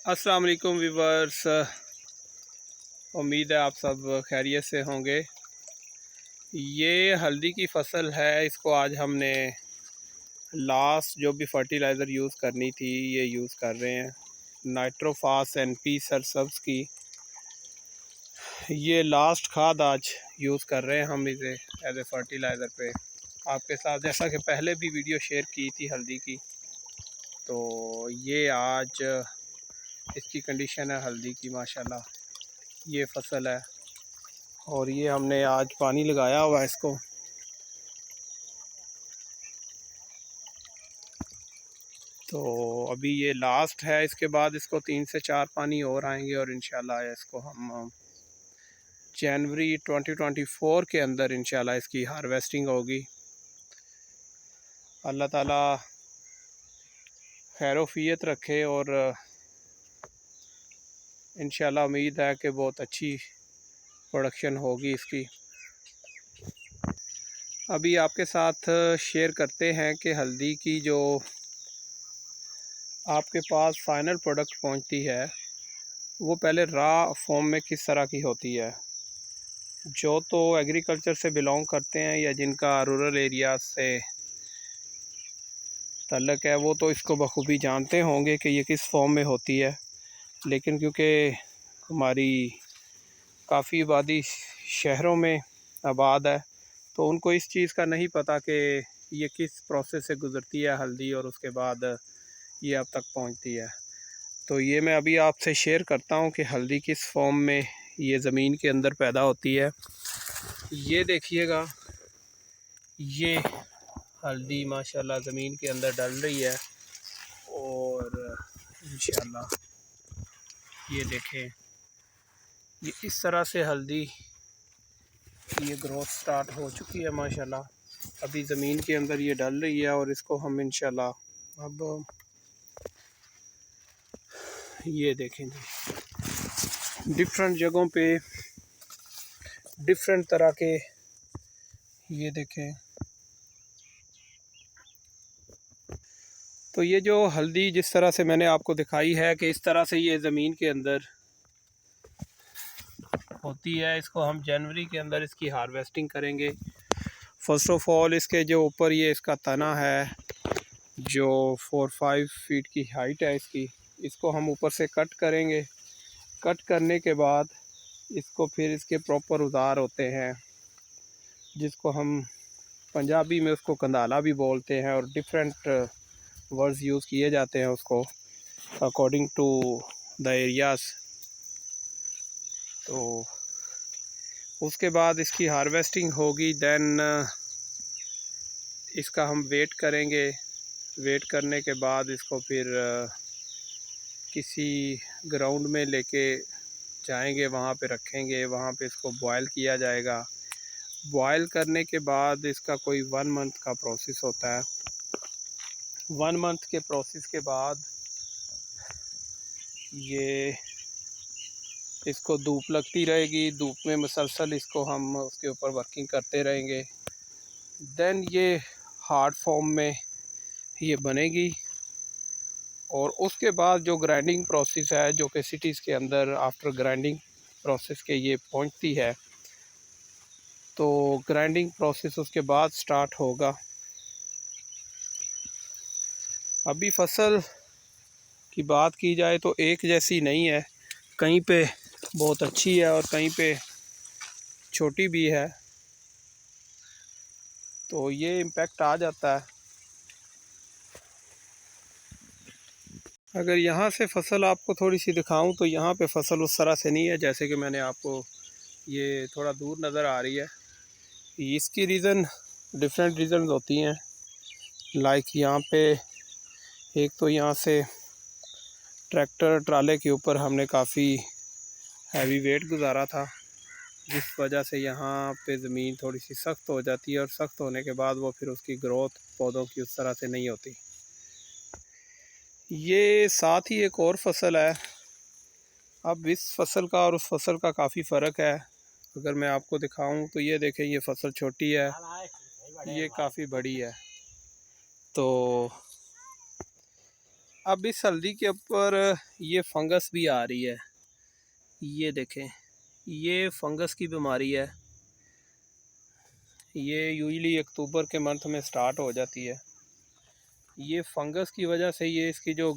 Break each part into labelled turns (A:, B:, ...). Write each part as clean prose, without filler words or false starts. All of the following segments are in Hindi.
A: अस्सलाम वालेकुम व्यूवर्स, उम्मीद है आप सब खैरियत से होंगे। ये हल्दी की फसल है। इसको आज हमने लास्ट जो भी फर्टिलाइज़र यूज़ करनी थी ये यूज़ कर रहे हैं। नाइट्रोफास NP सरसब्स की ये लास्ट खाद आज यूज़ कर रहे हैं हम इसे एज ए फर्टिलाइज़र पे आपके साथ। जैसा कि पहले भी वीडियो शेयर की थी हल्दी की, तो ये आज इसकी कंडीशन है हल्दी की। माशाल्लाह ये फसल है और ये हमने आज पानी लगाया हुआ है इसको। तो अभी ये लास्ट है, इसके बाद इसको 3 से 4 पानी और आएंगे और इंशाल्लाह इसको हम जनवरी 2024 के अंदर इंशाल्लाह इसकी हार्वेस्टिंग होगी। अल्लाह ताला खैरोफियत रखे और इंशाल्लाह उम्मीद है कि बहुत अच्छी प्रोडक्शन होगी इसकी। अभी आपके साथ शेयर करते हैं कि हल्दी की जो आपके पास फाइनल प्रोडक्ट पहुंचती है वो पहले रा फॉर्म में किस तरह की होती है। जो तो एग्रीकल्चर से बिलोंग करते हैं या जिनका रूरल एरिया से तल्लक है वो तो इसको बखूबी जानते होंगे कि ये किस फॉर्म में होती है। लेकिन क्योंकि हमारी काफ़ी आबादी शहरों में आबाद है तो उनको इस चीज़ का नहीं पता कि ये किस प्रोसेस से गुज़रती है हल्दी और उसके बाद ये अब तक पहुंचती है। तो ये मैं अभी आपसे शेयर करता हूं कि हल्दी किस फॉर्म में ये ज़मीन के अंदर पैदा होती है। ये देखिएगा, ये हल्दी माशाल्लाह ज़मीन के अंदर डल रही है और इंशाल्लाह ये देखें, ये इस तरह से हल्दी ये ग्रोथ स्टार्ट हो चुकी है माशाल्लाह। अभी ज़मीन के अंदर ये डल रही है और इसको हम इंशाल्लाह अब ये देखें जी, डिफरेंट जगहों पे डिफरेंट तरह के ये देखें। तो ये जो हल्दी जिस तरह से मैंने आपको दिखाई है कि इस तरह से ये ज़मीन के अंदर होती है, इसको हम जनवरी के अंदर इसकी हार्वेस्टिंग करेंगे। फ़र्स्ट ऑफ़ ऑल इसके जो ऊपर ये इसका तना है जो 4-5 फीट की हाइट है इसकी, इसको हम ऊपर से कट करेंगे। कट करने के बाद इसको फिर इसके प्रॉपर औज़ार होते हैं जिसको हम पंजाबी में उसको कंदाला भी बोलते हैं और डिफरेंट वर्ड्स यूज़ किए जाते हैं उसको अकॉर्डिंग टू द एरियाज़। तो उसके बाद इसकी हार्वेस्टिंग होगी। दैन इसका हम वेट करेंगे। वेट करने के बाद इसको फिर किसी ग्राउंड में लेके जाएंगे, वहाँ पे रखेंगे, वहाँ पे इसको बॉयल किया जाएगा। बॉयल करने के बाद इसका कोई 1 मंथ का प्रोसेस होता है। 1 मंथ के प्रोसेस के बाद ये इसको धूप लगती रहेगी, धूप में मुसलसल इसको हम उसके ऊपर वर्किंग करते रहेंगे। देन ये हार्ड फॉर्म में ये बनेगी और उसके बाद जो ग्राइंडिंग प्रोसेस है जो कि सिटीज़ के अंदर आफ्टर ग्राइंडिंग प्रोसेस के ये पहुंचती है, तो ग्राइंडिंग प्रोसेस उसके बाद स्टार्ट होगा। अभी फसल की बात की जाए तो एक जैसी नहीं है, कहीं पे बहुत अच्छी है और कहीं पे छोटी भी है, तो ये इम्पेक्ट आ जाता है। अगर यहाँ से फसल आपको थोड़ी सी दिखाऊं तो यहाँ पे फसल उस तरह से नहीं है जैसे कि मैंने आपको ये थोड़ा दूर नज़र आ रही है। इसकी रीज़न डिफरेंट रीज़न होती हैं। लाइक यहाँ पे एक तो यहाँ से ट्रैक्टर ट्राले के ऊपर हमने काफ़ी हैवी वेट गुजारा था जिस वजह से यहाँ पे ज़मीन थोड़ी सी सख्त हो जाती है और सख्त होने के बाद वो फिर उसकी ग्रोथ पौधों की उस तरह से नहीं होती। ये साथ ही एक और फसल है। अब इस फसल का और उस फसल का काफ़ी फ़र्क है। अगर मैं आपको दिखाऊं तो ये देखें, ये फसल छोटी है, ये काफ़ी बड़ी है। तो अब इस हल्दी के ऊपर ये फंगस भी आ रही है, ये देखें, ये फंगस की बीमारी है। ये यूजली अक्टूबर के मंथ में स्टार्ट हो जाती है। ये फंगस की वजह से ये इसकी जो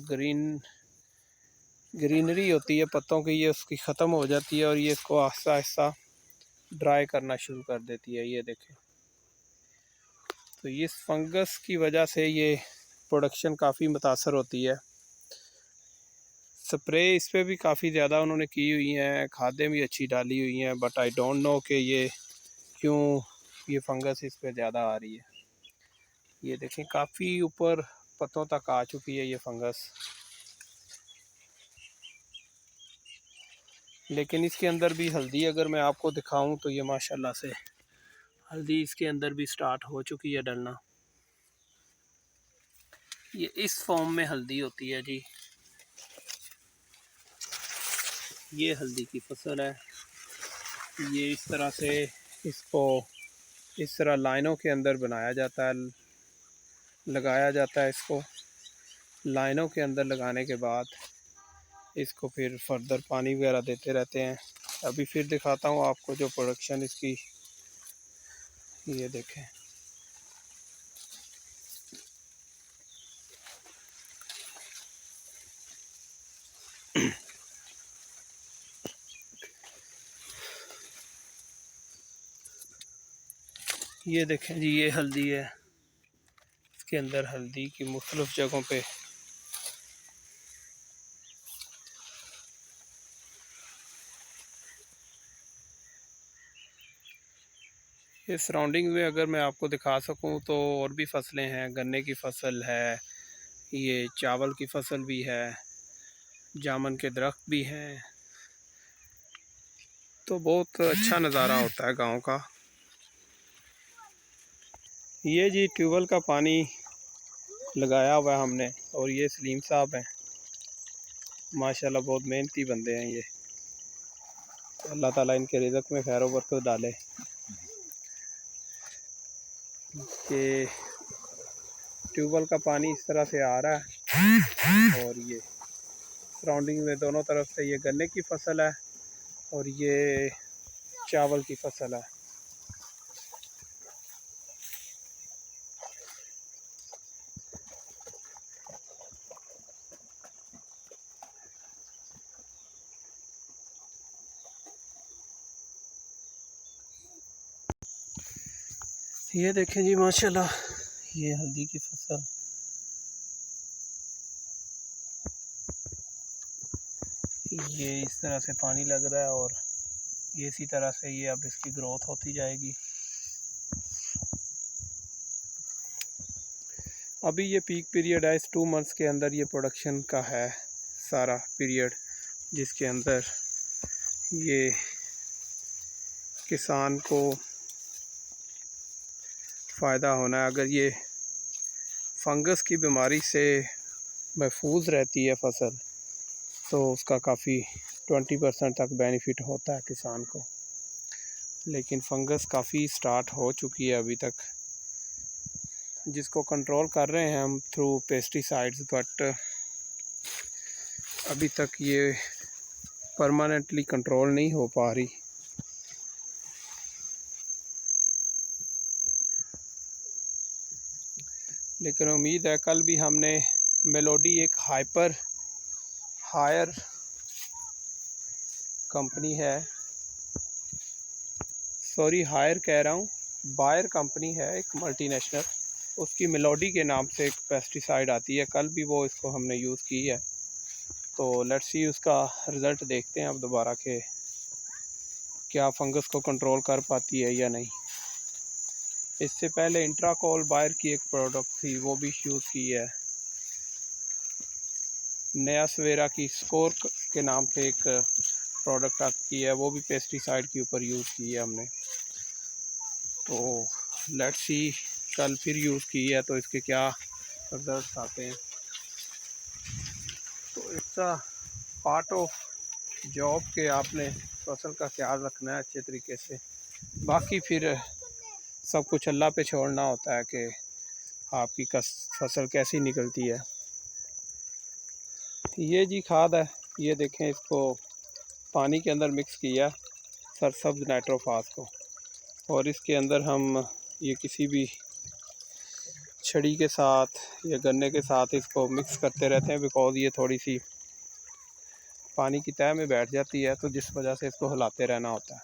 A: ग्रीनरी होती है पत्तों की, ये उसकी ख़त्म हो जाती है और ये इसको आहिस्ता आहिस्ता ड्राई करना शुरू कर देती है। ये देखें, तो इस फंगस की वजह से ये प्रोडक्शन काफ़ी मुतासर होती है। स्प्रे इस पर भी काफ़ी ज़्यादा उन्होंने की हुई हैं, खादें भी अच्छी डाली हुई हैं, बट आई डोंट नो कि ये क्यों ये फंगस इस पर ज़्यादा आ रही है। ये देखें, काफ़ी ऊपर पत्तों तक आ चुकी है ये फंगस। लेकिन इसके अंदर भी हल्दी अगर मैं आपको दिखाऊं तो ये माशाल्लाह से हल्दी इसके अंदर भी स्टार्ट हो चुकी है डलना। ये इस फॉर्म में हल्दी होती है जी। ये हल्दी की फसल है। ये इस तरह से इसको इस तरह लाइनों के अंदर बनाया जाता है, लगाया जाता है। इसको लाइनों के अंदर लगाने के बाद इसको फिर फर्दर पानी वगैरह देते रहते हैं। अभी फिर दिखाता हूँ आपको जो प्रोडक्शन इसकी। ये देखें, ये देखें जी, ये हल्दी है। इसके अंदर हल्दी की मुख्तलिफ जगहों पे ये सराउंडिंग में अगर मैं आपको दिखा सकूं तो और भी फसलें हैं। गन्ने की फसल है, ये चावल की फसल भी है, जामुन के दरख्त भी हैं। तो बहुत अच्छा नज़ारा होता है गांव का। ये जी ट्यूबवेल का पानी लगाया हुआ है हमने, और ये सलीम साहब हैं, माशाल्लाह बहुत मेहनती बंदे हैं ये। अल्लाह ताला इनके रिज़्क़ में खैर बरकत डाले। कि ट्यूबवेल का पानी इस तरह से आ रहा है, और ये सराउंडिंग में दोनों तरफ से ये गन्ने की फसल है और ये चावल की फसल है। ये देखें जी, माशाल्लाह ये हल्दी की फसल। ये इस तरह से पानी लग रहा है और ये इसी तरह से ये अब इसकी ग्रोथ होती जाएगी। अभी ये पीक पीरियड है, इस 2 मंथ्स के अंदर ये प्रोडक्शन का है सारा पीरियड, जिसके अंदर ये किसान को फ़ायदा होना है। अगर ये फंगस की बीमारी से महफूज रहती है फसल, तो उसका काफ़ी 20% तक बेनिफिट होता है किसान को। लेकिन फंगस काफ़ी स्टार्ट हो चुकी है अभी तक, जिसको कंट्रोल कर रहे हैं हम थ्रू पेस्टिसाइड्स, बट अभी तक ये परमानेंटली कंट्रोल नहीं हो पा रही। लेकिन उम्मीद है, कल भी हमने मेलोडी, एक हायर कंपनी है, सॉरी हायर कह रहा हूँ, बायर कंपनी है एक मल्टीनेशनल, उसकी मेलोडी के नाम से एक पेस्टिसाइड आती है। कल भी वो इसको हमने यूज़ की है। तो लेट्स सी उसका रिज़ल्ट देखते हैं अब दोबारा के क्या फंगस को कंट्रोल कर पाती है या नहीं। इससे पहले इंट्राकोल बायर की एक प्रोडक्ट थी, वो भी यूज़ की है। नया सवेरा की स्कोर के नाम से एक प्रोडक्ट आती है, वो भी पेस्टिसाइड के ऊपर यूज़ की है हमने। तो लेट्स सी कल फिर यूज़ की है तो इसके क्या रिजल्ट आते हैं। तो इसका पार्ट ऑफ जॉब के आपने फसल का ख्याल रखना है अच्छे तरीके से। बाकी फिर सब कुछ अल्लाह पे छोड़ना होता है कि आपकी फसल कैसी निकलती है। ये जी खाद है, ये देखें, इसको पानी के अंदर मिक्स किया सरसब्ज नाइट्रोफास को, और इसके अंदर हम ये किसी भी छड़ी के साथ या गन्ने के साथ इसको मिक्स करते रहते हैं, बिकॉज़ ये थोड़ी सी पानी की तह में बैठ जाती है, तो जिस वजह से इसको हिलाते रहना होता है।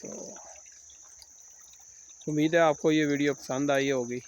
A: तो उम्मीद है आपको ये वीडियो पसंद आई होगी।